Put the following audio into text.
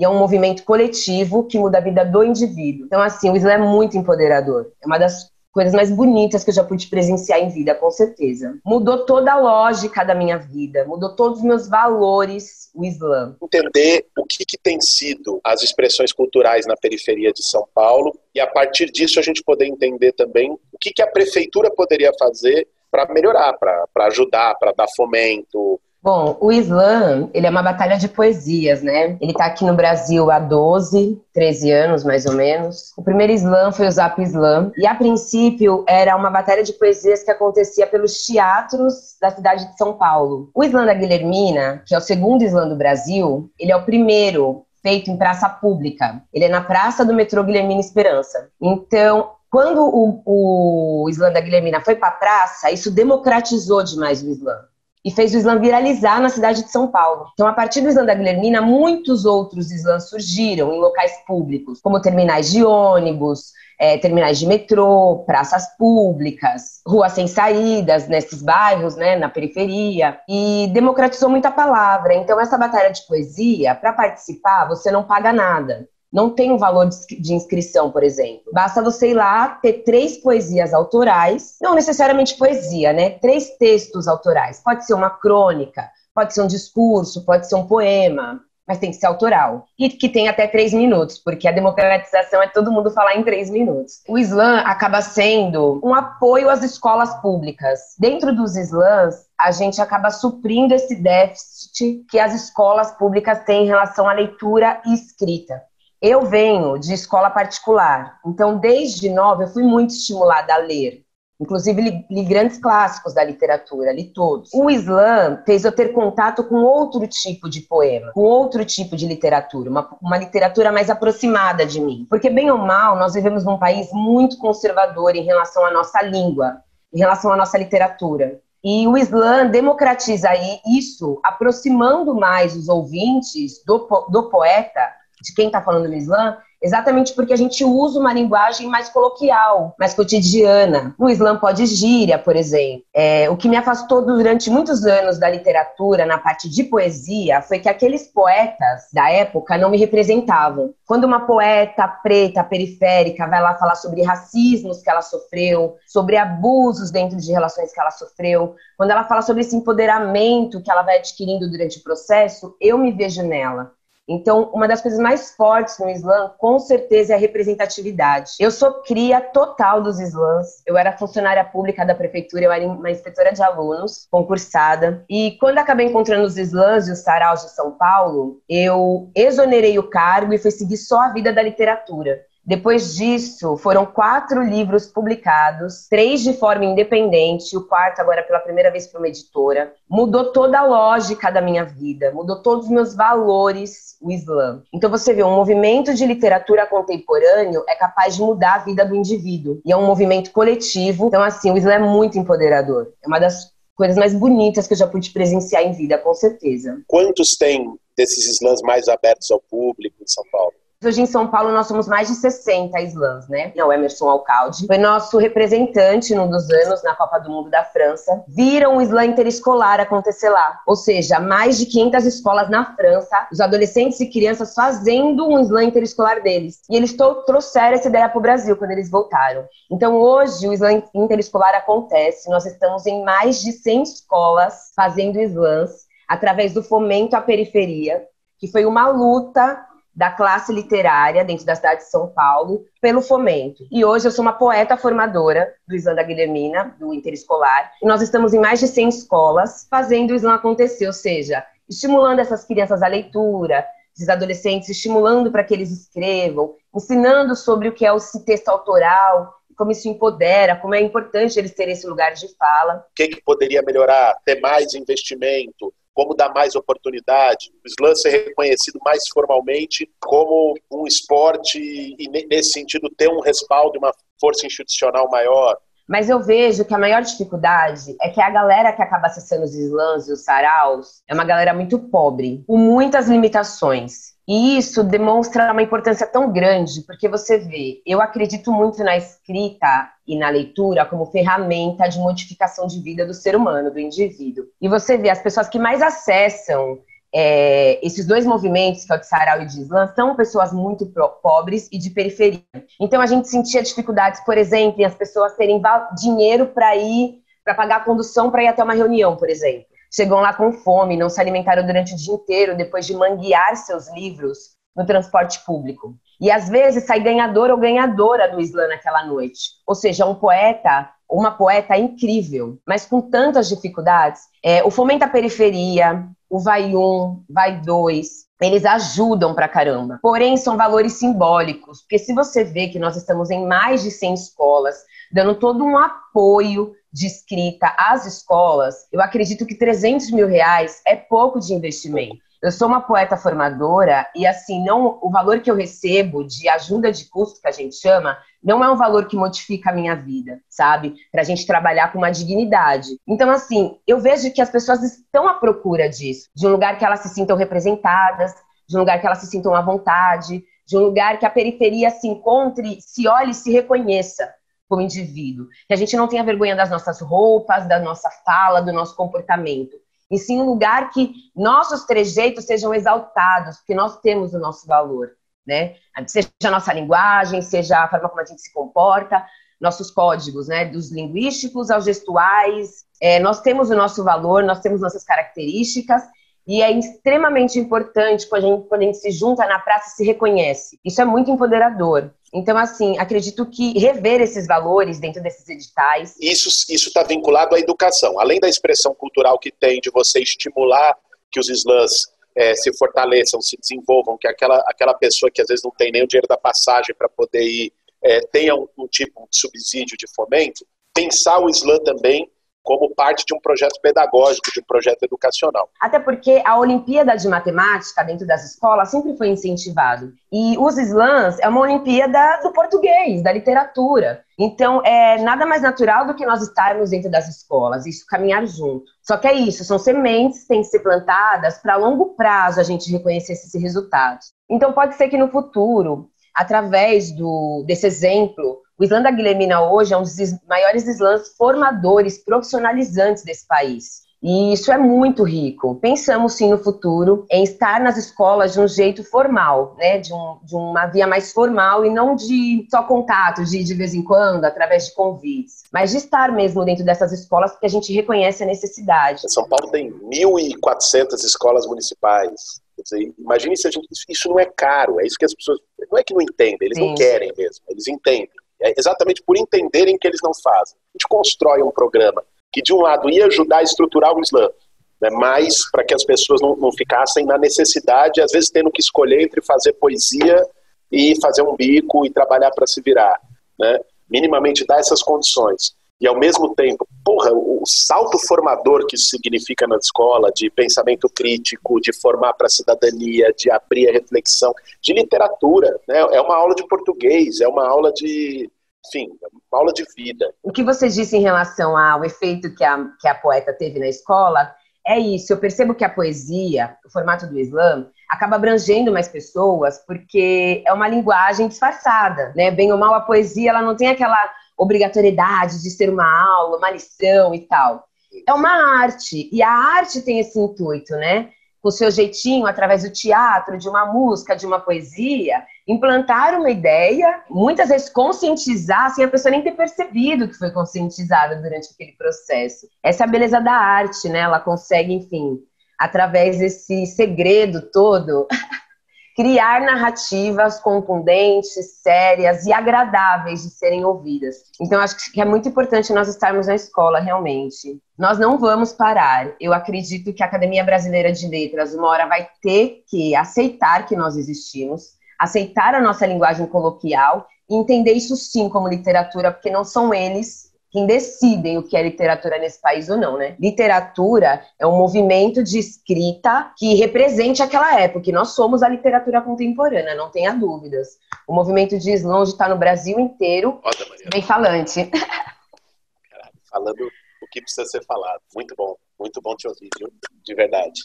E é um movimento coletivo que muda a vida do indivíduo. Então, assim, o Islã é muito empoderador. É uma das coisas mais bonitas que eu já pude presenciar em vida, com certeza. Mudou toda a lógica da minha vida, mudou todos os meus valores, o Islã. Entender o que tem sido as expressões culturais na periferia de São Paulo e, a partir disso, a gente poder entender também o que a prefeitura poderia fazer para melhorar, para ajudar, para dar fomento. Bom, o Islã, ele é uma batalha de poesias, né? Ele tá aqui no Brasil há 12, 13 anos, mais ou menos. O primeiro Islã foi o Zap Islã. E, a princípio, era uma batalha de poesias que acontecia pelos teatros da cidade de São Paulo. O Islã da Guilhermina, que é o segundo Islã do Brasil, ele é o primeiro feito em praça pública. Ele é na praça do metrô Guilhermina Esperança. Então, quando o Islã da Guilhermina foi para a praça, isso democratizou demais o Islã. E fez o Islã viralizar na cidade de São Paulo. Então, a partir do Islã da Guilhermina, muitos outros Islãs surgiram em locais públicos, como terminais de ônibus, terminais de metrô, praças públicas, ruas sem saídas nesses bairros, né, na periferia, e democratizou muito a palavra. Então, essa batalha de poesia, para participar, você não paga nada. Não tem um valor de inscrição, por exemplo. Basta você ir lá, ter 3 poesias autorais, não necessariamente poesia, né? 3 textos autorais. Pode ser uma crônica, pode ser um discurso, pode ser um poema, mas tem que ser autoral. E que tem até 3 minutos, porque a democratização é todo mundo falar em 3 minutos. O Islã acaba sendo um apoio às escolas públicas. Dentro dos Islãs, a gente acaba suprindo esse déficit que as escolas públicas têm em relação à leitura e escrita. Eu venho de escola particular, então desde nova eu fui muito estimulada a ler. Inclusive li grandes clássicos da literatura, li todos. O Islã fez eu ter contato com outro tipo de poema, com outro tipo de literatura, uma literatura mais aproximada de mim. Porque bem ou mal, nós vivemos num país muito conservador em relação à nossa língua, em relação à nossa literatura. E o Islã democratiza isso, aproximando mais os ouvintes do poeta, de quem está falando no Islã, exatamente porque a gente usa uma linguagem mais coloquial, mais cotidiana. No Islã pode gíria, por exemplo. O que me afastou durante muitos anos da literatura, na parte de poesia, foi que aqueles poetas da época não me representavam. Quando uma poeta preta, periférica, vai lá falar sobre racismos que ela sofreu, sobre abusos dentro de relações que ela sofreu, quando ela fala sobre esse empoderamento que ela vai adquirindo durante o processo, eu me vejo nela. Então, uma das coisas mais fortes no Islã, com certeza, é a representatividade. Eu sou cria total dos Islãs. Eu era funcionária pública da prefeitura, eu era uma inspetora de alunos, concursada. E quando acabei encontrando os Islãs e os saraus de São Paulo, eu exonerei o cargo e fui seguir só a vida da literatura. Depois disso, foram 4 livros publicados, 3 de forma independente, o 4º agora pela primeira vez por uma editora. Mudou toda a lógica da minha vida, mudou todos os meus valores, o Islã. Então você vê, um movimento de literatura contemporâneo é capaz de mudar a vida do indivíduo. E é um movimento coletivo, então assim, o Islã é muito empoderador. É uma das coisas mais bonitas que eu já pude presenciar em vida, com certeza. Quantos tem desses Islãs mais abertos ao público em São Paulo? Hoje em São Paulo nós somos mais de 60 Islãs, né? O Emerson Alcalde foi nosso representante num dos anos na Copa do Mundo da França. Viram o Islã interescolar acontecer lá. Ou seja, mais de 500 escolas na França, os adolescentes e crianças fazendo um Islã interescolar deles. E eles trouxeram essa ideia para o Brasil quando eles voltaram. Então hoje o Islã interescolar acontece. Nós estamos em mais de 100 escolas fazendo Islãs através do fomento à periferia, que foi uma luta da classe literária dentro da cidade de São Paulo, pelo fomento. E hoje eu sou uma poeta formadora do Islã da Guilhermina, do Interescolar, e nós estamos em mais de 100 escolas fazendo o Islã acontecer, ou seja, estimulando essas crianças à leitura, esses adolescentes, estimulando para que eles escrevam, ensinando sobre o que é o texto autoral, como isso empodera, como é importante eles terem esse lugar de fala. O que poderia melhorar? Ter mais investimento? Como dar mais oportunidade, o Islã ser reconhecido mais formalmente como um esporte e, nesse sentido, ter um respaldo, uma força institucional maior. Mas eu vejo que a maior dificuldade é que a galera que acaba acessando os Islãs e os saraus é uma galera muito pobre, com muitas limitações. E isso demonstra uma importância tão grande, porque você vê, eu acredito muito na escrita e na leitura como ferramenta de modificação de vida do ser humano, do indivíduo. E você vê, as pessoas que mais acessam esses dois movimentos, que é o de sarau e de slam, são pessoas muito pobres e de periferia. Então a gente sentia dificuldades, por exemplo, em as pessoas terem dinheiro para pagar a condução para ir até uma reunião, por exemplo. Chegam lá com fome, não se alimentaram durante o dia inteiro, depois de manguear seus livros no transporte público. E às vezes sai ganhador ou ganhadora do slam naquela noite. Ou seja, um poeta, uma poeta incrível, mas com tantas dificuldades. O Fomenta a Periferia, o Vai Um, Vai Dois, eles ajudam pra caramba. Porém, são valores simbólicos, porque se você vê que nós estamos em mais de 100 escolas, dando todo um apoio de escrita às escolas, eu acredito que R$300 mil é pouco de investimento. Eu sou uma poeta formadora e, assim, o valor que eu recebo de ajuda de custo, que a gente chama, não é um valor que modifica a minha vida, sabe? Pra gente trabalhar com uma dignidade. Então, assim, eu vejo que as pessoas estão à procura disso, de um lugar que elas se sintam representadas, de um lugar que elas se sintam à vontade, de um lugar que a periferia se encontre, se olhe e se reconheça como indivíduo. Que a gente não tenha vergonha das nossas roupas, da nossa fala, do nosso comportamento. E sim um lugar que nossos trejeitos sejam exaltados, porque nós temos o nosso valor, né? Seja a nossa linguagem, seja a forma como a gente se comporta, nossos códigos, né? Dos linguísticos aos gestuais, nós temos o nosso valor, nós temos nossas características, e é extremamente importante quando a gente se junta na praça e se reconhece. Isso é muito empoderador. Então, assim, acredito que rever esses valores dentro desses editais... Isso está vinculado à educação. Além da expressão cultural que tem de você estimular que os slams se fortaleçam, se desenvolvam, que aquela pessoa que às vezes não tem nem o dinheiro da passagem para poder ir, tenha um tipo de subsídio de fomento, pensar o slam também como parte de um projeto pedagógico, de um projeto educacional. Até porque a Olimpíada de Matemática dentro das escolas sempre foi incentivado. E os slams é uma Olimpíada do português, da literatura. Então, é nada mais natural do que nós estarmos dentro das escolas, isso caminhar junto. Só que é isso, são sementes que têm que ser plantadas para a longo prazo a gente reconhecer esses resultados. Então, pode ser que no futuro, através desse exemplo, o slam da Guilhermina hoje é um dos maiores slams formadores, profissionalizantes desse país. E isso é muito rico. Pensamos, sim, no futuro, em estar nas escolas de um jeito formal, né? De uma via mais formal e não de só contato, de vez em quando, através de convites. Mas de estar mesmo dentro dessas escolas, porque a gente reconhece a necessidade. São Paulo tem 1.400 escolas municipais. Quer dizer, imagine se isso não é caro. É isso que as pessoas... Não é que não entendem, eles não querem mesmo, eles entendem. É exatamente por entenderem que eles não fazem. A gente constrói um programa que, de um lado, ia ajudar a estruturar o slam, né, mas para que as pessoas não ficassem na necessidade, às vezes tendo que escolher entre fazer poesia e fazer um bico e trabalhar para se virar. Né? Minimamente dar essas condições. E, ao mesmo tempo, o salto formador que isso significa na escola, de pensamento crítico, de formar para a cidadania, de abrir a reflexão, de literatura, né? É uma aula de português, é uma aula de... Enfim, uma aula de vida. O que você disse em relação ao efeito que a poeta teve na escola, é isso. Eu percebo que a poesia, o formato do slam, acaba abrangendo mais pessoas, porque é uma linguagem disfarçada, né? Bem ou mal, a poesia, ela não tem aquela obrigatoriedade de ser uma aula, uma lição e tal. É uma arte, e a arte tem esse intuito, né? Com o seu jeitinho, através do teatro, de uma música, de uma poesia, implantar uma ideia, muitas vezes conscientizar, sem a pessoa nem ter percebido que foi conscientizada durante aquele processo. Essa é a beleza da arte, né? Ela consegue, enfim, através desse segredo todo, criar narrativas contundentes, sérias e agradáveis de serem ouvidas. Então, acho que é muito importante nós estarmos na escola, realmente. Nós não vamos parar. Eu acredito que a Academia Brasileira de Letras, uma hora, vai ter que aceitar que nós existimos, aceitar a nossa linguagem coloquial e entender isso, sim, como literatura, porque não são eles quem decidem o que é literatura nesse país ou não, né? Literatura é um movimento de escrita que represente aquela época, e nós somos a literatura contemporânea, não tenha dúvidas. O movimento de slam está no Brasil inteiro, bem falante. Caralho, falando o que precisa ser falado. Muito bom te ouvir, viu? De verdade.